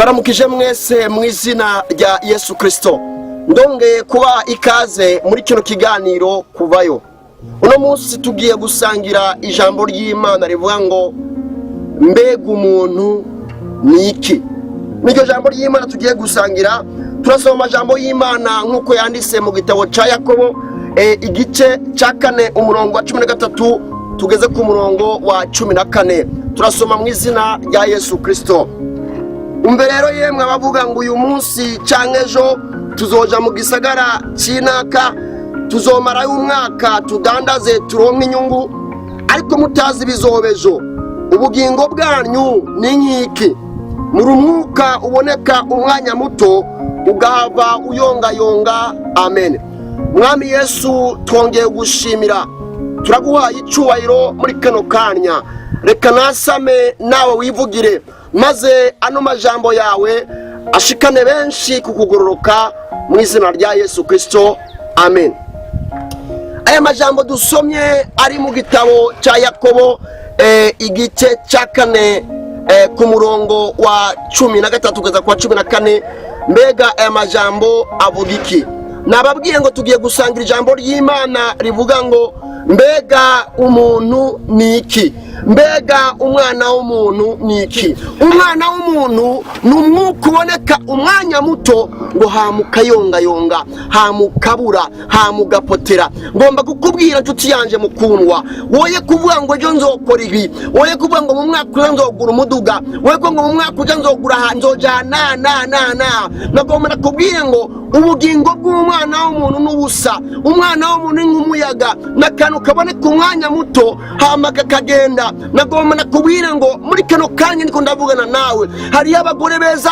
ndaramukije mwese mu izina rya Yesu Kristo. Ndongeye kuba ikaze muri kino kiganiro kuvayo. Uno munsi tugiye gusangira ijambo ry'Imana rivuga ngo mbega umuntu ni iki. Niryo jambo ry'Imana tugiye gusangira. Turasoma amajambo y'Imana nkuko yanditse mu gitabo ca Yakobo igice ca 4 umurongo wa 13 tugeze ku murongo wa 14. Turasoma mu izina rya Yesu Kristo. Umbe rero yemwe abavuga ngo uyu munsi canke ejo tuzoja mu gisagara cinaka tuzomara umwaka tudandaze turonke inyungu, ariko mutazi bizobejo. Ubugingo bwanyu ni nkiki, muri umwuka uboneka umwanya muto ugahava uyongayonga. Amen. Mwami Yesu twongeye gushimira, turaguhaye icubahiro muri kano kanya. Reka nasame nawe wivugire, maze ano majambo yawe ashikane benshi kukugororoka mu izina rya Yesu Kristo. Amen. Aya majambo dusomye ari mu gitabo ca Yakobo igice ca 4 ku murongo wa 13 kugeza kwa 14. Mbega aya majambo avuga iki? Nababwiye ngo tugiye gusangira ijambo ry'Imana rivuga ngo mbega umuntu ni iki. Mbega umwana w'umuntu ni iki. Umwana w'umuntu ni umwuka uboneka umwanya muto ngo hamukayongayonga, hamukabura, hamugapotera. Ngomba kukubwira nshuti yanje mukundwa, woye kuvuga ngo ejo nzokora ibi, woye kuvuga ngo mu mwaka uza nzogura umuduga, woye kuvuga ngo mu mwaka uza nzogura nzojana nagomba nakubwire ngo ubugingo bw'umwana w'umuntu n'ubusa. Umwana w'umuntu ni nk'umuyaga, nakantu kaboneka umwanya muto hama kakagenda. Nagomba nakubwire ngo muri kano kanya ndiko ndavugana nawe, hari abagore beza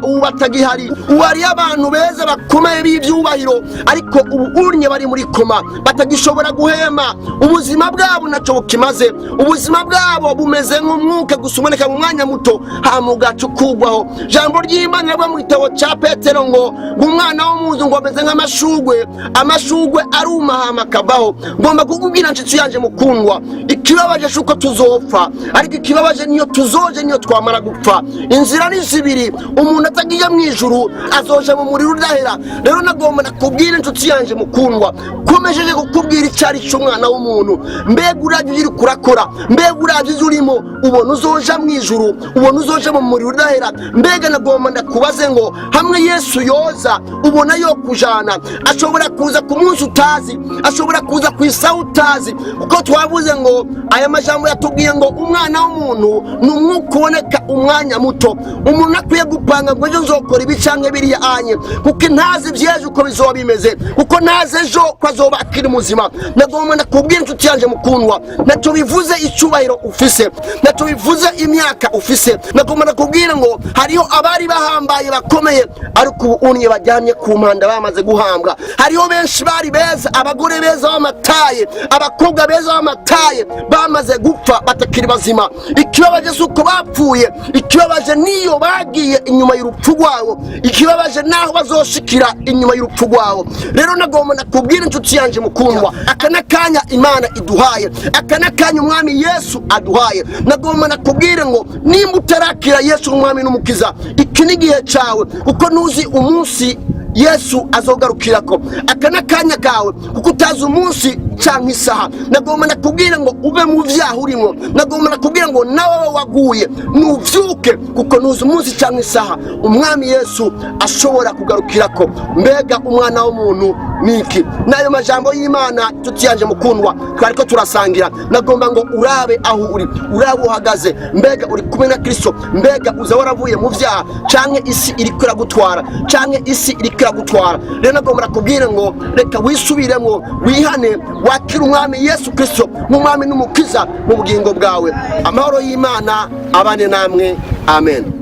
ubu batagihari, hari abantu beza bakomeye b'ivyubahiro, ariko ubu urnye bari muri koma batagishobora guhema. Ubuzima bwabo naco bukimaze, ubuzima bwabo bumeze nk'umwuka gusuboneka mu mwanya muto hamugacukugwaho. Jambo ry'Imana rwa mu gitabo ca Petero ngo umwana w'umuntu ngo ameze nk'amashugwe aruma hama kabaho. Ngomba kukubwira nshuti yanje mukundwa, ikibabaje shuko tuzopfa, ariko ikibabaje niyo tuzoje, niyo twamara gupfa. Inzira ni zibiri, umuntu atagiye mu ijuru azoje mu muriro udahera. Rero nagomba nakubwira nshuti yanje mukundwa, komejeje kukubwira icyari cy'umwana w'umuntu. Mbega uravye uri kurakora, mbega uravye urimo, ubona uzoja mu ijuru, ubona uzoje mu muriro udahera. Mbega nagomba ndakubaze ngo hamwe Yesu yoza ubona yo kujana, ashobora kuza ku munsi utazi, ashobora kuza ku isaha utazi, kuko twavuze ngo aya majambo yatubwiye ngo umwana w'umuntu ni umwuka uboneka umwanya muto. Umuntu akwiye gupanga ngo ejo nzokora ibi canke biriya anye, kuko ntazi vyejo uko bizoba bimeze, kuko ntazi ejo ko azoba akiri muzima. Nagomba nakubwira nshuti yanje mukundwa, naco bivuze icubahiro ufise, naco bivuze imyaka ufise. Nagomba nakubwira ngo hariho abari bahambaye bakomeye, ariko ubu unye bajyanye ku mpanda bamaze guhambwa. Hariho benshi bari beza, abagore beza b'amataye, abakobwa beza b'amataye bamaze gupfa batakiri bazima. Ikibabaje suko bapfuye, ikibabaje niyo bagiye inyuma y'urupfu rwabo, ikibabaje naho bazoshikira inyuma y'urupfu rwabo. Rero nagomba nakubwira inshuti yanje mukundwa, akanakanya Imana iduhaye, akanakanya umwami Yesu aduhaye. Nagomba nakubwire ngo nimba utarakira Yesu umwami n'umukiza, iki ni gihe cawe, kuko nuzi umunsi Yesu azogarukirako. Akanakanya kawe, kuko utazi umunsi canke isaha. Nagomba nakubwira ngo ube mu vyaha urimo, nagomba nakubwira ngo nawe waguye nuvyuke, kuko nuzi umunsi canke isaha umwami Yesu ashobora kugarukirako. Mbega umwana w'umuntu niki. Nayo majambo y'Imana tutiyanje mukundwa twariko turasangira. Nagomba ngo urabe aho uri, urabe uhagaze. Mbega uri kumwe na Kristo? Mbega uza waravuye mu vyaha canke isi iriko iragutwara, canke isi iriko iragutwara? Rero nagomba nakubwira ngo reka wisubiremwo, wihane, wakira umwami Yesu Kristo nk'umwami n'umukiza mu bugingo bwawe. Amahoro y'Imana abane namwe. Amen.